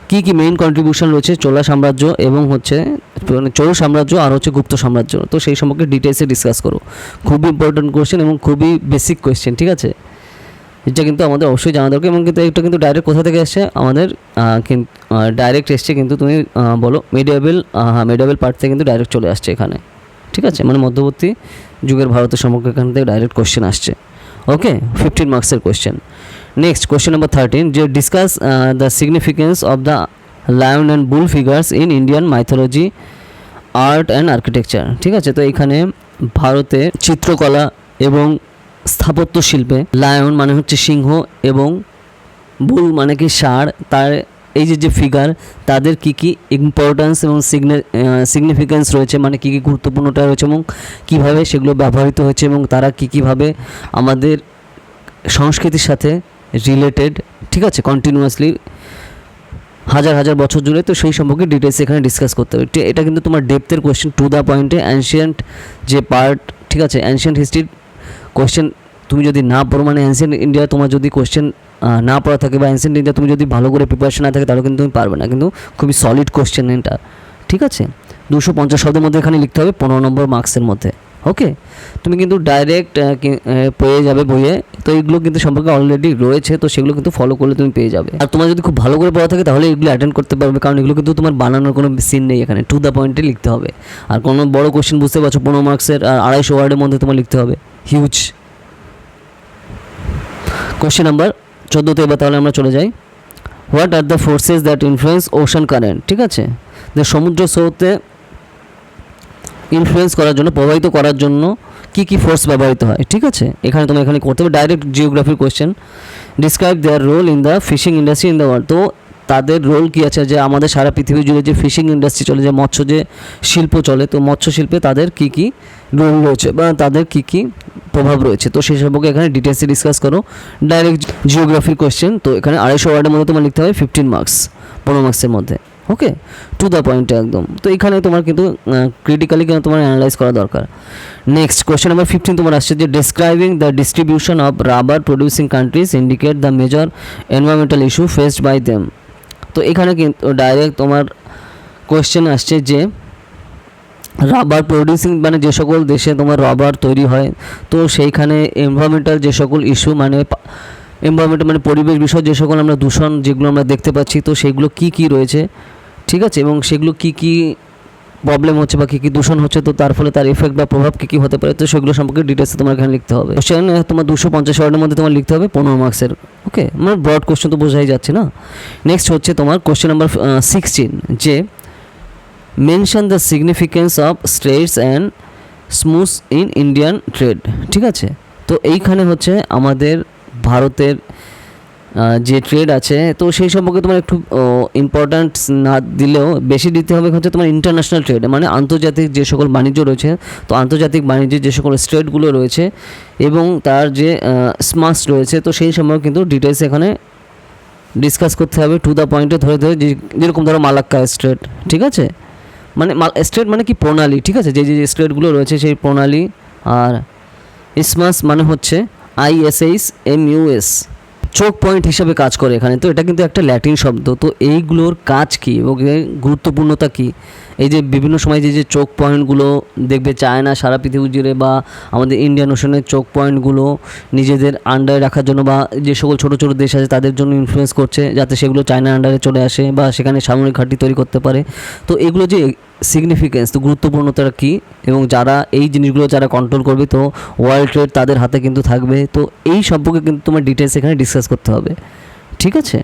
কি কি মেইন কন্ট্রিবিউশন রয়েছে চোলা সাম্রাজ্য এবং হচ্ছে চোল সাম্রাজ্য আর হচ্ছে গুপ্ত সাম্রাজ্য, তো সেই সম্পর্কে ডিটেলসে ডিসকাস করো। খুবই ইম্পর্টেন্ট কোয়েশ্চেন এবং খুবই বেসিক কোয়েশ্চেন, ঠিক আছে। এটা কিন্তু আমাদের অবশ্যই জানা দরকার, এবং কিন্তু এটা কিন্তু ডাইরেক্ট কোথা থেকে এসছে, আমাদের ডাইরেক্ট এসছে কিন্তু তুমি বলো মিডিয়েভেল পার্ট থেকে কিন্তু ডাইরেক্ট চলে আসছে এখানে, ঠিক আছে। মানে মধ্যবর্তী যুগের ভারতের সম্পর্কে এখান থেকে ডাইরেক্ট কোয়েশ্চেন আসছে। ওকে, 15 মার্কসের কোয়েশ্চেন। নেক্সট কোয়েশ্চেন নাম্বার 13, যে discuss the significance of the lion and bull figures in Indian mythology art and architecture, ঠিক আছে। তো এখানে ভারতে চিত্রকলা এবং স্থাপত্য শিল্পে লায়ন মানে হচ্ছে সিংহ এবং বুল মানে কি ষাঁড়, তার এই যে ফিগার তাদের কী কী ইম্পর্ট্যান্স এবং সিগনিফিকেন্স রয়েছে, মানে কী কী গুরুত্বপূর্ণতা রয়েছে এবং কীভাবে সেগুলো ব্যবহৃত হয়েছে এবং তারা কীভাবে আমাদের সংস্কৃতির সাথে রিলেটেড, ঠিক আছে, কন্টিনিউয়াসলি হাজার হাজার বছর জুড়ে, তো সেই সম্পর্কে ডিটেলস এখানে ডিসকাস করতে হবে। এটা কিন্তু তোমার ডেপথের কোয়েশ্চেন, টু দ্য পয়েন্টে অ্যানশিয়েন্ট যে পার্ট, ঠিক আছে, অ্যানশিয়েন্ট হিস্ট্রির কোয়েশ্চেন তুমি যদি না পড়ো, মানে অ্যানশিয়েন্ট ইন্ডিয়া তোমার যদি কোয়েশ্চেন না পড়া থাকে বা অ্যানশিয়েন্ট ইন্ডিয়া তুমি যদি ভালো করে প্রিপারেশন না থাকে তাহলে কিন্তু তুমি পারবে না, কিন্তু খুবই সলিড কোয়েশ্চেন এটা, ঠিক আছে। 250 শব্দের মধ্যে এখানে লিখতে হবে 15 নম্বর মার্কসের মধ্যে। ওকে, তুমি কিন্তু ডাইরেক্ট পেয়ে যাবে বইয়ে, তো এইগুলো কিন্তু সম্পর্কে অলরেডি রয়েছে, তো সেগুলো কিন্তু ফলো করলে তুমি পেয়ে যাবে। আর তোমার যদি খুব ভালো করে পড়া থাকে তাহলে এগুলো অ্যাটেন্ড করতে পারবে, কারণ এগুলো কিন্তু তোমার বানানোর কোনো সিন নেই, এখানে টু দ্য পয়েন্টে লিখতে হবে। আর কোনো বড় কোশ্চেন বুঝতে পারছো 15 মার্কসের আর 250 ওয়ার্ডের মধ্যে তোমার লিখতে হবে, হিউজ। কোশ্চেন নাম্বার 14তে এবার তাহলে আমরা চলে যাই। What are the forces that influence ocean current, ঠিক আছে। যে সমুদ্র স্রোতে ইনফ্লুয়েন্স করার জন্য, প্রভাবিত করার জন্য কী কী ফোর্স ব্যবহৃত হয়, ঠিক আছে। এখানে তোমার এখানে করতে হবে ডাইরেক্ট জিওগ্রাফির question. Describe their role in the fishing industry in the world, তো তাদের রোল কী আছে, যে আমাদের সারা পৃথিবী জুড়ে যে ফিশিং ইন্ডাস্ট্রি চলে, যে মৎস্য যে শিল্প চলে, তো মৎস্য শিল্পে তাদের কী কী রোল রয়েছে বা তাদের কী কী প্রভাব রয়েছে, তো সেই সম্পর্কে এখানে ডিটেলসে ডিসকাস করো। ডাইরেক্ট জিওগ্রাফির কোয়েশ্চেন, তো এখানে 250 ওয়ার্ডের মধ্যে তোমার লিখতে হবে 15 মার্কস, 15 মার্কসের মধ্যে। ওকে, টু দ্য পয়েন্টে একদম। তো এখানে তোমার কিন্তু ক্রিটিক্যালি কেন তোমার অ্যানালাইজ করা দরকার। নেক্সট কোয়েশ্চেন নাম্বার 15 তোমার আসছে, যে describing the distribution of rubber producing countries indicate the major environmental issue faced by them. তো এখানে কিন্তু ডাইরেক্ট তোমার কোয়েশ্চেন আসছে যে রাবার প্রডিউসিং মানে যে সকল দেশে তোমার রাবার তৈরি হয়, তো সেইখানে এনভায়রনমেন্টাল যে সকল ইস্যু মানে এনভায়রনমেন্ট মানে পরিবেশ বিষয় যে সকল আমরা দূষণ যেগুলো আমরা দেখতে পাচ্ছি, তো সেগুলো কি কি রয়েছে, ঠিক আছে, এবং সেগুলো কি কি প্রবলেম হচ্ছে বা কী কী দূষণ হচ্ছে, তো তার ফলে তার এফেক্ট বা প্রভাব কী কী হতে পারে, তো সেগুলো সম্পর্কে ডিটেলসে তোমার এখানে লিখতে হবে। কোশ্চেন তোমার 250 ওয়ার্ডের মধ্যে তোমার লিখতে হবে 15 মার্কসের। ওকে, মানে ব্রড কোশ্চেন তো বোঝাই যাচ্ছে না। নেক্সট হচ্ছে তোমার কোশ্চেন নাম্বার 16, যে mention the significance of straits and smooth in Indian trade. ঠিক আছে, তো এইখানে হচ্ছে আমাদের ভারতের যে ট্রেড আছে, তো সেই সম্পর্কে তোমার একটু ইম্পর্ট্যান্ট না দিলেও বেশি দিতে হবে হচ্ছে তোমার ইন্টারন্যাশনাল ট্রেড, মানে আন্তর্জাতিক যে সকল বাণিজ্য রয়েছে, তো আন্তর্জাতিক বাণিজ্যের যে সকল স্ট্রেটগুলো রয়েছে এবং তার যে স্মার্টস রয়েছে, তো সেই সম্পর্কে কিন্তু ডিটেলস এখানে ডিসকাস করতে হবে টু দ্য পয়েন্টে ধরে ধরে। যেরকম ধরো মালাক্কা স্ট্রেট, ঠিক আছে, মানে স্ট্রেট মানে কি প্রণালী, ঠিক আছে, যে যে স্ট্রেটগুলো রয়েছে সেই প্রণালী। আর ইসমাস মানে হচ্ছে ISHMUS, চোক পয়েন্ট হিসাবে কাজ করে এখানে। তো এটা কিন্তু একটা ল্যাটিন শব্দ। তো এইগুলোর কাজ কী এবং গুরুত্বপূর্ণতা কী, এই যে বিভিন্ন সময় যে যে চোক পয়েন্টগুলো দেখবে চায়না সারা পৃথিবী জুড়ে বা আমাদের ইন্ডিয়ান ওশনের চোক পয়েন্টগুলো নিজেদের আন্ডারে রাখার জন্য বা যে সকল ছোটো ছোটো দেশ আছে তাদের জন্য ইনফ্লুয়েন্স করছে যাতে সেগুলো চায়নার আন্ডারে চলে আসে বা সেখানে সামরিক ঘাঁটি তৈরি করতে পারে। তো এগুলো যে সিগনিফিকেন্স, তো গুরুত্বপূর্ণতা কী এবং যারা এই জিনিসগুলো যারা কন্ট্রোল করবে, তো ওয়ার্ল্ড ট্রেড তাদের হাতে কিন্তু থাকবে। তো এই সম্পর্কে কিন্তু তোমার ডিটেলস এখানে ডিসকাস করতে হবে, ঠিক আছে।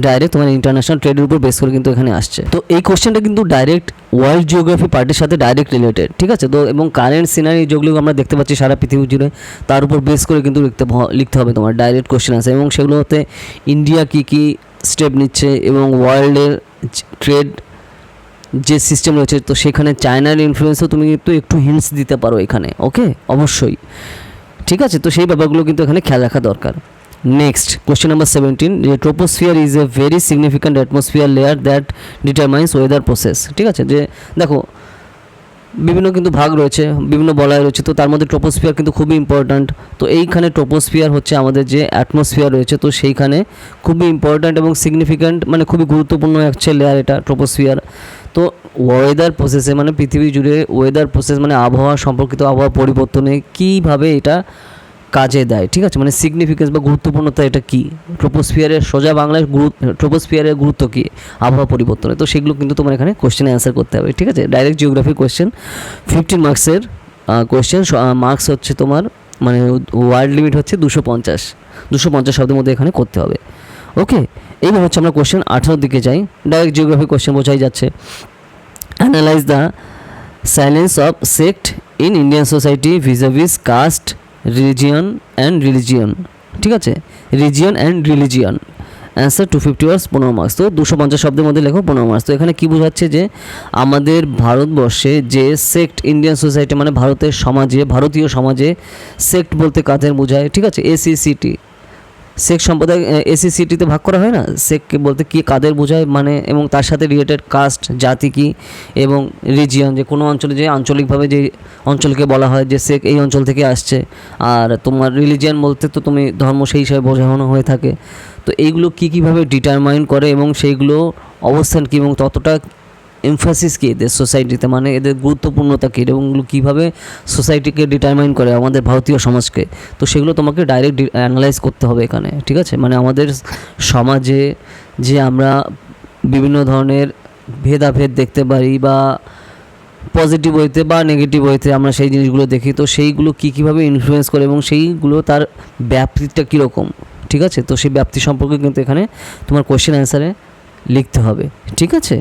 ডাইরেক্ট তোমার ইন্টারন্যাশনাল ট্রেডের উপর বেস করে কিন্তু এখানে আসছে। তো এই কোশ্চেনটা কিন্তু ডাইরেক্ট ওয়ার্ল্ড জিওগ্রাফি পার্টির সাথে ডাইরেক্ট রিলেটেড, ঠিক আছে। তো এবং কারেন্ট সিনারি যেগুলো আমরা দেখতে পাচ্ছি সারা পৃথিবী জুড়ে, তার উপর বেস করে কিন্তু লিখতে হবে তোমার ডাইরেক্ট কোশ্চেন আছে। এবং সেগুলোতে ইন্ডিয়া কী কী স্টেপ নিচ্ছে এবং ওয়ার্ল্ডের ট্রেড যে সিস্টেম রয়েছে, তো সেখানে চায়নার ইনফ্লুয়েন্সও তুমি কিন্তু একটু হিন্টস দিতে পারো এখানে। ওকে, অবশ্যই, ঠিক আছে। তো সেই ব্যাপারগুলো কিন্তু এখানে খেয়াল রাখা দরকার। নেক্সট কোশ্চেন নাম্বার 17, যে troposphere is a very significant atmosphere layer that determines weather process. ঠিক আছে, যে দেখো বিভিন্ন কিন্তু ভাগ রয়েছে, বিভিন্ন বলয় রয়েছে, তো তার মধ্যে ট্রোপোস্ফিয়ার কিন্তু খুবই ইম্পর্ট্যান্ট। তো এইখানে ট্রোপোস্ফিয়ার হচ্ছে আমাদের যে অ্যাটমসফিয়ার রয়েছে, তো সেইখানে খুবই ইম্পর্ট্যান্ট এবং সিগনিফিক্যান্ট মানে খুবই গুরুত্বপূর্ণ একটা লেয়ার এটা ট্রোপোস্ফিয়ার। তো ওয়েদার প্রসেসে মানে পৃথিবী জুড়ে ওয়েদার প্রসেস মানে আবহাওয়া সম্পর্কিত আবহাওয়া পরিবর্তনে কীভাবে এটা কাজে দেয়, ঠিক আছে, মানে সিগনিফিকেন্স বা গুরুত্বপূর্ণতা এটা কী, ট্রোপোস্ফিয়ারের সোজা বাংলায় ট্রোপোস্ফিয়ারের গুরুত্ব কী আবহাওয়া পরিবর্তনে, তো সেগুলো কিন্তু তোমার এখানে কোশ্চেনে অ্যান্সার করতে হবে, ঠিক আছে। ডাইরেক্ট জিওগ্রাফি কোশ্চেন 15 মার্কসের কোশ্চেন, মার্কস হচ্ছে তোমার মানে ওয়ার্ড লিমিট হচ্ছে 250 শব্দের মধ্যে এখানে করতে হবে। ওকে, এইবার হচ্ছে আমরা কোশ্চেন 18 দিকে যাই। ডাইরেক্ট জিওগ্রাফি কোশ্চেন বোঝাই যাচ্ছে। Analyse the salience of sect in Indian society vis a vis caste region and religion, ঠিক আছে, region and religion. Answer 250 words 15 marks. তো 250 শব্দের মধ্যে লেখো 15 মার্কস। তো এখানে কী বোঝাচ্ছে যে আমাদের ভারতবর্ষে যে সেক্ট ইন্ডিয়ান সোসাইটি মানে ভারতের সমাজে ভারতীয় সমাজে সেক্ট বলতে কাদের বোঝায়, ঠিক আছে, ACCT সেক সম্প্রদায় ACCTতে ভাগ করা হয় না, সেক বলতে কী কাদের বোঝায় মানে, এবং তার সাথে রিলেটেড কাস্ট জাতি কী এবং রিজিয়ন যে কোনো অঞ্চলে যে আঞ্চলিকভাবে যে অঞ্চলকে বলা হয় যে সেক এই অঞ্চল থেকে আসছে। আর তোমার রিলিজিয়ন বলতে তো তুমি ধর্ম সেই হিসাবে বোঝানো হয়ে থাকে। তো এইগুলো কীভাবে ডিটারমাইন করে এবং সেইগুলো অবস্থান কী এবং ততটা এমফাসিস কী এদের সোসাইটিতে, মানে এদের গুরুত্বপূর্ণতা কী এবং কীভাবে সোসাইটিকে ডিটারমাইন করে আমাদের ভারতীয় সমাজকে, তো সেগুলো তোমাকে ডাইরেক্ট অ্যানালাইজ করতে হবে এখানে, ঠিক আছে। মানে আমাদের সমাজে যে আমরা বিভিন্ন ধরনের ভেদাভেদ দেখতে পারি বা পজিটিভ ওয়েতে বা নেগেটিভ ওয়েতে আমরা সেই জিনিসগুলো দেখি, তো সেইগুলো কীভাবে ইনফ্লুয়েন্স করে এবং সেইগুলো তার ব্যাপ্তিটা কীরকম, ঠিক আছে। তো সেই ব্যাপ্তি সম্পর্কে কিন্তু এখানে তোমার কোয়েশ্চেন অ্যান্সারে লিখতে হবে, ঠিক আছে।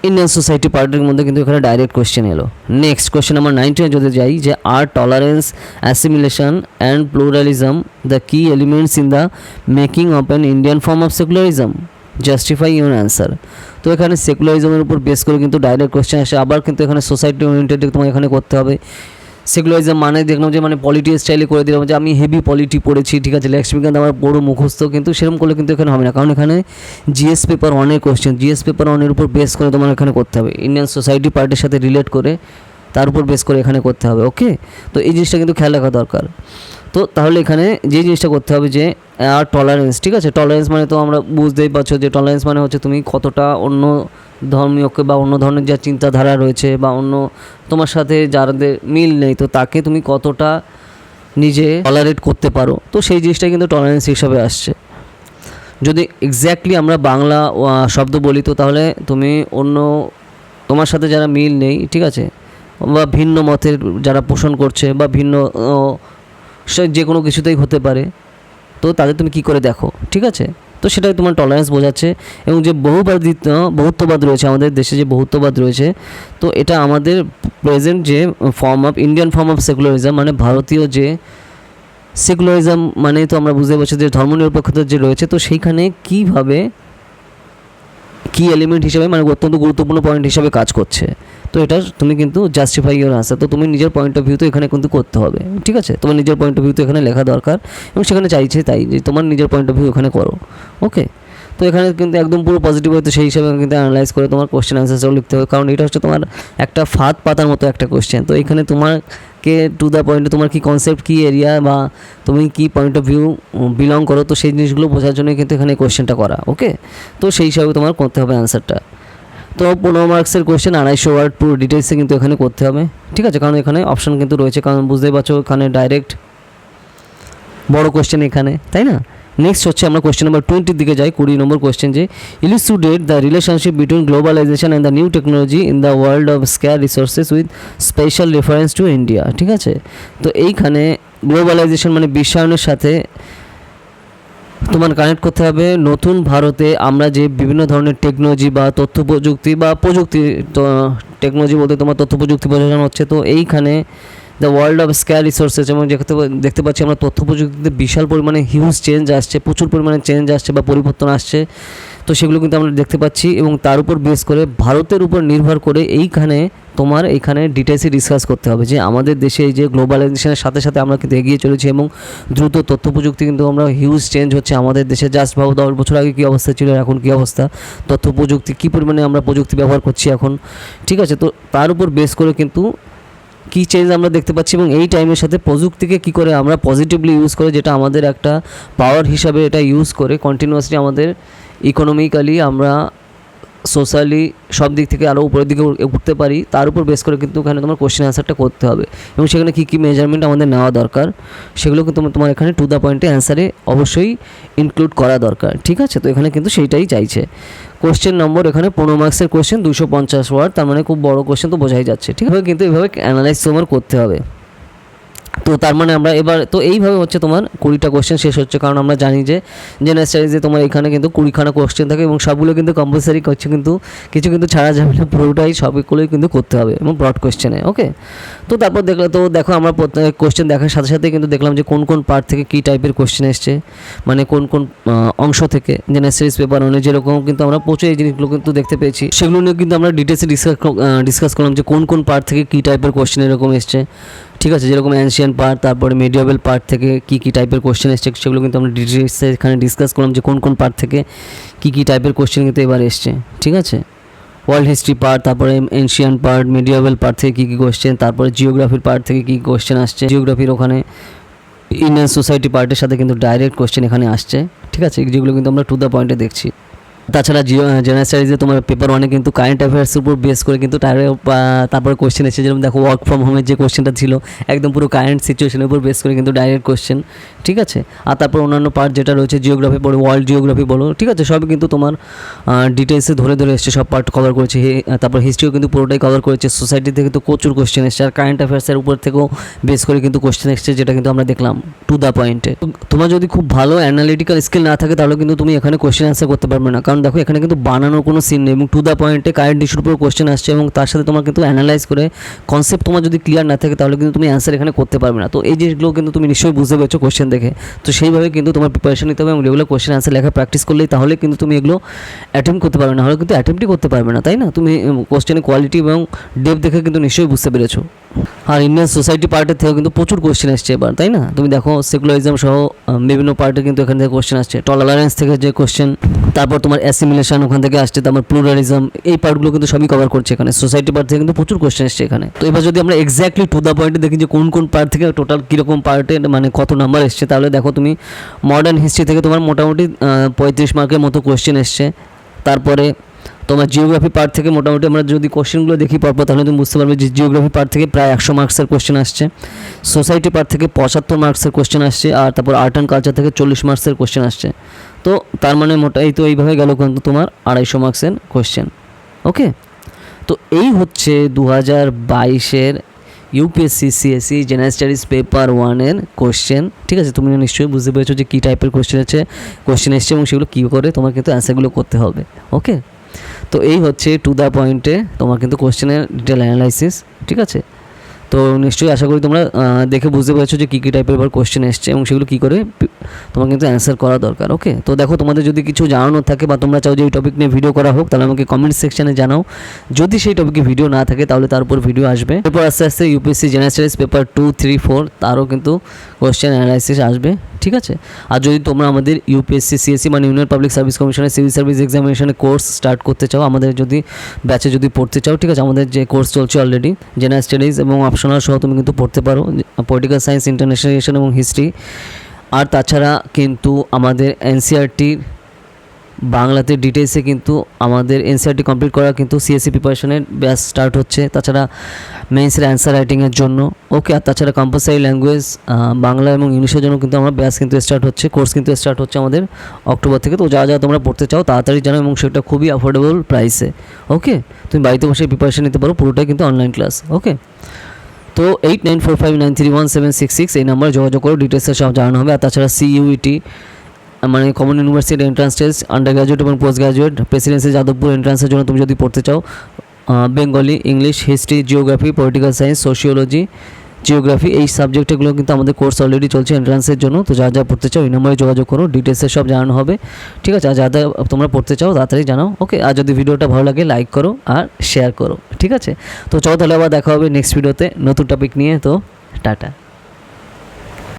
ইন্ডিয়ান সোসাইটি পার্টির মধ্যে কিন্তু এখানে ডাইরেক্ট কোয়েশ্চেন এলো। নেক্সট কোয়েশ্চেন নাম্বার 19 যদি যাই, যে আর tolerance assimilation and pluralism the key elements in the making of an Indian form of secularism, justify your answer. তো এখানে সেকুলারিজমের উপর বেস করে কিন্তু ডাইরেক্ট কোয়েশ্চেন আসে। আবার কিন্তু এখানে সোসাইটি ওরিয়েন্টেড তোমার এখানে করতে হবে। সেকুলারিজম মানে দেখলাম যে মানে পলিটি স্টাইলে করে দিলাম যে আমি হেভি পলিটি পড়েছি, ঠিক আছে, লক্ষ্মীকান্ত আমার বড় মুখস্থ, কিন্তু সেরকম করলে কিন্তু এখানে হবে না, কারণ এখানে GS পেপার 1-এর কোয়েশ্চেন, GS পেপার 1-এর উপর বেস করে তোমার এখানে করতে হবে, ইন্ডিয়ান সোসাইটি পার্টির সাথে রিলেট করে তার উপর বেস করে এখানে করতে হবে। ওকে, তো এই জিনিসটা কিন্তু খেয়াল রাখা দরকার। তো তাহলে এখানে যে জিনিসটা করতে হবে যে আর টলারেন্স, ঠিক আছে, টলারেন্স মানে তো আমরা বুঝতেই পারছো যে টলারেন্স মানে হচ্ছে তুমি কতটা অন্য ধর্মীয় বা অন্য ধরনের যা চিন্তাধারা রয়েছে বা অন্য তোমার সাথে যাদের মিল নেই, তো তাকে তুমি কতটা নিজে টলারেট করতে পারো, তো সেই জিনিসটাই কিন্তু টলারেন্স হিসাবে আসছে। যদি এক্স্যাক্টলি আমরা বাংলা শব্দ বলি, তো তাহলে তুমি অন্য তোমার সাথে যারা মিল নেই, ঠিক আছে, বা ভিন্ন মতের যারা পোষণ করছে বা ভিন্ন সে যে কোনো কিছুতেই হতে পারে, তো তাদের তুমি কী করে দেখো, ঠিক আছে, তো সেটাই তোমার টলারেন্স বোঝাচ্ছে। এবং যে বহুত্ববাদ রয়েছে আমাদের দেশে, যে বহুত্ববাদ রয়েছে, তো এটা আমাদের প্রেজেন্ট যে form of Indian form of secularism, মানে ভারতীয় যে সেকুলারিজম, মানে তো আমরা বুঝতে পারছি যে ধর্মনিরপেক্ষতা যে রয়েছে, তো সেইখানে কীভাবে কি এলিমেন্ট হিসেবে, মানে অত্যন্ত গুরুত্বপূর্ণ পয়েন্ট হিসেবে কাজ করছে। তো এটা তুমি কিন্তু জাস্টিফাই ইওর আনসার, তো তুমি নিজের পয়েন্ট অফ ভিউ তো এখানে কিন্তু করতে হবে, ঠিক আছে, তোমার নিজের পয়েন্ট অফ ভিউ তো এখানে লেখা দরকার, এবং সেখানে চাইছে তাই যে তোমার নিজের পয়েন্ট অফ ভিউ এখানে করো। ওকে, তো এখানে কিন্তু একদম পুরো পজিটিভ হয়, তো সেই হিসাবে কিন্তু অ্যানালাইজ করে তোমার কোশ্চেন অ্যান্সারসও লিখতে হবে, কারণ এটা হচ্ছে তোমার একটা ফাঁদ পাতার মতো একটা কোশ্চেন। তো এখানে তোমাকে টু দ্য পয়েন্টে তোমার কী কনসেপ্ট, কী এরিয়া বা তুমি কী পয়েন্ট অফ ভিউ বিলং করো, তো সেই জিনিসগুলো বোঝার জন্য কিন্তু এখানে কোশ্চেনটা করা। ওকে, তো সেই হিসাবে তোমার করতে হবে অ্যান্সারটা। তো 15 মার্কসের কোশ্চেন 250 ওয়ার্ড পুরো ডিটেলসে কিন্তু এখানে করতে হবে, ঠিক আছে, কারণ এখানে অপশান কিন্তু রয়েছে, কারণ বুঝতেই পারছো এখানে ডাইরেক্ট বড় কোশ্চেন এখানে, তাই না। নেক্সট হচ্ছে আমরা কোশ্চেন নাম্বার 20 দিকে যাই। 20 নম্বর কোশ্চেন, যে illustrate the relationship between globalisation and the new technology in the world of scarce resources with special reference to India, ঠিক আছে। তো এইখানে গ্লোবালাইজেশন মানে বিশ্বায়নের সাথে তোমার কানেক্ট করতে হবে নতুন ভারতে আমরা যে বিভিন্ন ধরনের টেকনোলজি বা তথ্য প্রযুক্তি বা প্রযুক্তি, তো টেকনোলজি বলতে তোমার তথ্য প্রযুক্তি বোঝানো হচ্ছে। তো এইখানে the world of scarce resources, যেমন দেখতে পাচ্ছি আমরা তথ্য প্রযুক্তিতে বিশাল পরিমাণে হিউজ চেঞ্জ আসছে, প্রচুর পরিমাণে চেঞ্জ আসছে বা পরিবর্তন আসছে, তো সেগুলো কিন্তু আমরা দেখতে পাচ্ছি। এবং তার উপর বেস করে ভারতের উপর নির্ভর করে এইখানে তোমার এইখানে ডিটেলসে ডিসকাস করতে হবে যে আমাদের দেশে এই যে গ্লোবালাইজেশনের সাথে সাথে আমরা কিন্তু এগিয়ে চলেছি, এবং দ্রুত তথ্য প্রযুক্তি কিন্তু আমরা হিউজ চেঞ্জ হচ্ছে আমাদের দেশে। জাস্ট ভাবো 10 বছর আগে কী অবস্থা ছিল, এখন কী অবস্থা, তথ্য প্রযুক্তি কী পরিমাণে আমরা প্রযুক্তি ব্যবহার করছি এখন, ঠিক আছে। তো তার উপর বেস করে কিন্তু কী চেঞ্জ আমরা দেখতে পাচ্ছি, এবং এই টাইমের সাথে প্রযুক্তিকে কী করে আমরা পজিটিভলি ইউজ করে, যেটা আমাদের একটা পাওয়ার হিসাবে এটা ইউজ করে কন্টিনিউয়াসলি আমাদের ইকোনমিক্যালি আমরা সোশ্যালি সব দিক থেকে আরও উপরের দিকে উঠতে পারি, তার উপর বেস করে কিন্তু এখানে তোমার কোশ্চেন অ্যান্সারটা করতে হবে। এবং সেখানে কী কী মেজারমেন্ট আমাদের নেওয়া দরকার, সেগুলো কিন্তু তোমার এখানে টু দ্য পয়েন্টে অ্যান্সারে অবশ্যই ইনক্লুড করা দরকার, ঠিক আছে। তো এখানে কিন্তু সেইটাই চাইছে। কোশ্চেন নম্বর এখানে 15 মার্কসের কোশ্চেন, 250 ওয়ার্ড, তার মানে খুব বড় কোশ্চেন, তো বোঝাই যাচ্ছে, ঠিক আছে। কিন্তু এইভাবে অ্যানালাইজ তোমার করতে হবে। তো তার মানে আমরা এবার তো এইভাবে হচ্ছে তোমার 20টা কোশ্চেন শেষ হচ্ছে, কারণ আমরা জানি যে জেনারেল স্টাডিজে তোমার এখানে কিন্তু 20খানা কোশ্চেন থাকে, এবং সবগুলো কিন্তু কম্পালসারি করছে, কিন্তু কিছু কিন্তু ছাড়া যাবে না, পুরোটাই সবগুলোই কিন্তু করতে হবে, এবং ব্রড কোশ্চেনে। ওকে, তো তারপর দেখো আমরা প্রত্যেক কোশ্চেন দেখার সাথে সাথে কিন্তু দেখলাম যে কোন কোন পার্ট থেকে কী টাইপের কোশ্চেন এসছে, মানে কোন কোন অংশ থেকে জেনারেল স্টাডিজ পেপার অনুযায়ী যেরকম কিন্তু আমরা প্রচুর এই জিনিসগুলো কিন্তু দেখতে পেয়েছি, সেগুলো নিয়ে কিন্তু আমরা ডিটেলসে ডিসকাস করলাম যে কোন কোন পার্ট থেকে কী টাইপের কোশ্চেন এরকম এসছে, ঠিক আছে, যেরকম অ্যানশিয়ান পার্ট, তারপরে মিডিয়েভেল পার্ট থেকে কী কী টাইপের কোশ্চেন এসছে, সেগুলো কিন্তু আমরা ডিটেলসে এখানে ডিসকাস করলাম যে কোন কোন পার্ট থেকে কী কী টাইপের কোশ্চেন কিন্তু এবার এসছে, ঠিক আছে। ওয়ার্ল্ড হিস্ট্রি পার্ট, তারপরে এনশিয়ান পার্ট, মিডিয়েভেল পার্ট থেকে কী কী কোশ্চেন, তারপরে জিওগ্রাফির পার্ট থেকে কী কোশ্চেন আসছে, জিওগ্রাফির ওখানে ইন্ডিয়ান সোসাইটি পার্টের সাথে কিন্তু ডাইরেক্ট কোশ্চেন এখানে আসছে, ঠিক আছে, যেগুলো কিন্তু আমরা টু দ্য পয়েন্টে দেখছি। তাছাড়া জেনারেল স্টাডিজে তোমার পেপার 1-এ কিন্তু কারেন্ট অ্যাফেয়ার্সের উপর বেস করে কিন্তু তারপরে কোশ্চেন এসেছে, যেরকম দেখো ওয়ার্ক ফ্রম হোমের যে কোশ্চেনটা ছিল একদম পুরো কারেন্ট সিচুয়েশনের উপর বেস করে কিন্তু ডাইরেক্ট কোশ্চেন, ঠিক আছে। আর তারপর অন্যান্য পার্ট যেটা রয়েছে জিওগ্রাফি বলো, ওয়ার্ল্ড জিওগ্রাফি বলো, ঠিক আছে, সবই কিন্তু তোমার ডিটেলসে ধরে ধরে এসছে, সব পার্ট কভার করেছে। তারপর হিস্ট্রিও কিন্তু পুরোটাই কভার করেছে, সোসাইটি থেকে তো প্রচুর কোশ্চেন এসছে, আর কারেন্ট অ্যাফেয়ার্সের উপর থেকেও বেস করে কিন্তু কোশ্চেন এসছে, যেটা কিন্তু আমরা দেখলাম টু দ্য পয়েন্টে। তোমার যদি খুব ভালো অ্যানালিটিক্যাল স্কিল না থাকে, তাহলে কিন্তু তুমি এখানে কোশ্চেন অ্যান্সার করতে পারবে না, কারণ দেখো এখানে কিন্তু বানানোর কোনো সিন নেই, এবং টু দ্য পয়েন্টে কারেন্ট ইস্যুর উপর কোশ্চেন আসছে, এবং তার সাথে তোমার কিন্তু অ্যানালাইজ করে কনসেপ্ট তোমার যদি ক্লিয়ার না থাকে, তাহলে কিন্তু তুমি অ্যান্সার এখানে করতে পারবে না। তো এই জিনিসগুলো কিন্তু তুমি নিশ্চয়ই বুঝতে পেরেছো কোশ্চেন দেখে, তো সেইভাবে কিন্তু তোমার প্রিপারেশন নিতে হবে, এবং রেগুলার কোশ্চেন অ্যান্সার লেখা প্র্যাকটিস করলেই তাহলে কিন্তু তুমি এগুলো অ্যাটেম্প করতে পারবে না, হলে কিন্তু অ্যাটেম্পটই করতে পারবে না, তাই না। তুমি কোশ্চেনের কোয়ালিটি এবং ডেপথ দেখে কিন্তু নিশ্চয়ই বুঝতে পেরেছো। আর ইন্ডিয়ান সোসাইটি পার্টের থেকেও কিন্তু প্রচুর কোশ্চেন আসছে এবার, তাই না। তুমি দেখো সেকুলারিজম সহ বিভিন্ন পার্টে কিন্তু এখান থেকে কোশ্চেন আসছে, টলারেন্স থেকে যে কোশ্চেন, তারপর তোমার অ্যাসিমিলেশন ওখান থেকে আসছে, তারপর প্লুরালিজম, এই পার্টগুলো কিন্তু সবই কভার করছে এখানে। সোসাইটি পার্ট থেকে কিন্তু প্রচুর কোশ্চেন আসছে এখানে। তো এবার যদি আমরা এক্স্যাক্টলি টু দ্য পয়েন্টে দেখি যে কোন কোন পার্ট থেকে টোটাল কীরকম পার্টে মানে কত নাম্বার এসছে, তাহলে দেখো তুমি মডার্ন হিস্ট্রি থেকে তোমার মোটামুটি 35 মার্কের মতো কোশ্চেন এসছে, তারপরে তোমার জিওগ্রাফি পার্ট থেকে মোটামুটি আমরা যদি কোশ্চেনগুলো দেখি পরপর তাহলে তুমি বুঝতে পারবে যে জিওগ্রাফি পার্ট থেকে প্রায় 100 মার্কসের কোশ্চেন আসছে, সোসাইটি পার্ট থেকে 75 মার্কসের কোশ্চেন আসছে, আর তারপর আর্ট অ্যান্ড কালচার থেকে 40 মার্কসের কোশ্চেন আসছে। তো তার মানে মোটাই তো এইভাবে গেল কিন্তু তোমার 250 মার্কসের কোশ্চেন। ওকে, তো এই হচ্ছে 2022-এর UPSC CSC general studies paper 1-এর কোশ্চেন। ঠিক আছে, তুমি নিশ্চয়ই বুঝতে পেরেছো যে কী টাইপের কোশ্চেন এসছে এবং সেগুলো কী করে তোমার কিন্তু অ্যান্সারগুলো করতে হবে। ওকে, তো এই হচ্ছে টু দ্য পয়েন্টে তোমার কিন্তু কোশ্চেনের ডিটেল অ্যানালাইসিস। ঠিক আছে, তো নিশ্চয়ই আশা করি তোমরা দেখে বুঝতে পেরেছো যে কী কী টাইপের এবার কোশ্চেন এসছে এবং সেগুলো কী করে তোমার কিন্তু অ্যান্সার করা দরকার। ওকে, তো দেখো তোমাদের যদি কিছু জানানোর থাকে বা তোমরা চাও যে এই টপিক নিয়ে ভিডিও করা হোক তাহলে আমাকে কমেন্ট সেকশানে জানাও। যদি সেই টপিকে ভিডিও না থাকে তাহলে তার উপর ভিডিও আসবে। এরপর আস্তে আস্তে ইউপিএসসি জেনারেল স্টাডিজ পেপার 2, 3, 4 তারও কিন্তু কোশ্চেন অ্যানালাইসিস আসবে। ঠিক আছে, আর যদি তোমরা আমাদের ইউপিএসসি সিএসসি মানে ইউনিয়ন পাবলিক সার্ভিস কমিশনের সিভিল সার্ভিস এক্সামিনেশনের কোর্স স্টার্ট করতে চাও, আমাদের যদি ব্যাচে যদি পড়তে চাও, ঠিক আছে, আমাদের যে কোর্স চলছে অলরেডি জেনারেল স্টাডিজ এবং অপশনাল সহ তুমি কিন্তু পড়তে পারো, পলিটিক্যাল সায়েন্স, ইন্টারন্যাশনাল রিলেশন এবং হিস্ট্রি। আর তাছাড়া কিন্তু আমাদের এনসিইআরটির বাংলাতে ডিটেলসে কিন্তু আমাদের এনসিইআরটি কমপ্লিট করা কিন্তু সিএসসি প্রিপারেশনের ব্যাচ স্টার্ট হচ্ছে, তাছাড়া মেইনসের অ্যান্সার রাইটিংয়ের জন্য। ওকে, আর তাছাড়া কম্পালসারি ল্যাঙ্গুয়েজ বাংলা এবং ইংলিশের জন্য কিন্তু আমরা ব্যাচ কিন্তু স্টার্ট হচ্ছে, কোর্স কিন্তু স্টার্ট হচ্ছে আমাদের অক্টোবর থেকে। তো যা যা তোমরা পড়তে চাও তাড়াতাড়ি জানো এবং সেটা খুবই অ্যাফোর্ডেবল প্রাইসে। ওকে, তুমি বাড়িতে বসে প্রিপারেশন নিতে পারো, পুরোটাই কিন্তু অনলাইন ক্লাস। ওকে, তো 8945931766 এই নাম্বারে যোগাযোগ করো, ডিটেলসে সব জানানো হবে। আর তাছাড়া সিইউইটি মানে common university entrance test under graduate এবং পোস্ট গ্র্যাজুয়েট প্রেসিডেন্সি যাদবপুর এন্ট্রান্সের জন্য তুমি যদি পড়তে চাও Bengali, English, history, geography, political science, sociology, geography এই সাবজেক্টগুলো কিন্তু আমাদের কোর্স অলরেডি চলছে এন্ট্রান্সের জন্য। তো যা যা পড়তে চাও এই নম্বরে যোগাযোগ করো, ডিটেলসে সব জানানো হবে। ঠিক আছে, আর যা যা তোমরা পড়তে চাও তাড়াতাড়ি জানাও। ওকে, আর যদি ভিডিওটা ভালো লাগে লাইক করো আর শেয়ার করো। ঠিক আছে, তো চলো তাহলে আবার দেখা হবে নেক্সট ভিডিওতে নতুন টপিক নিয়ে। তো টাটা।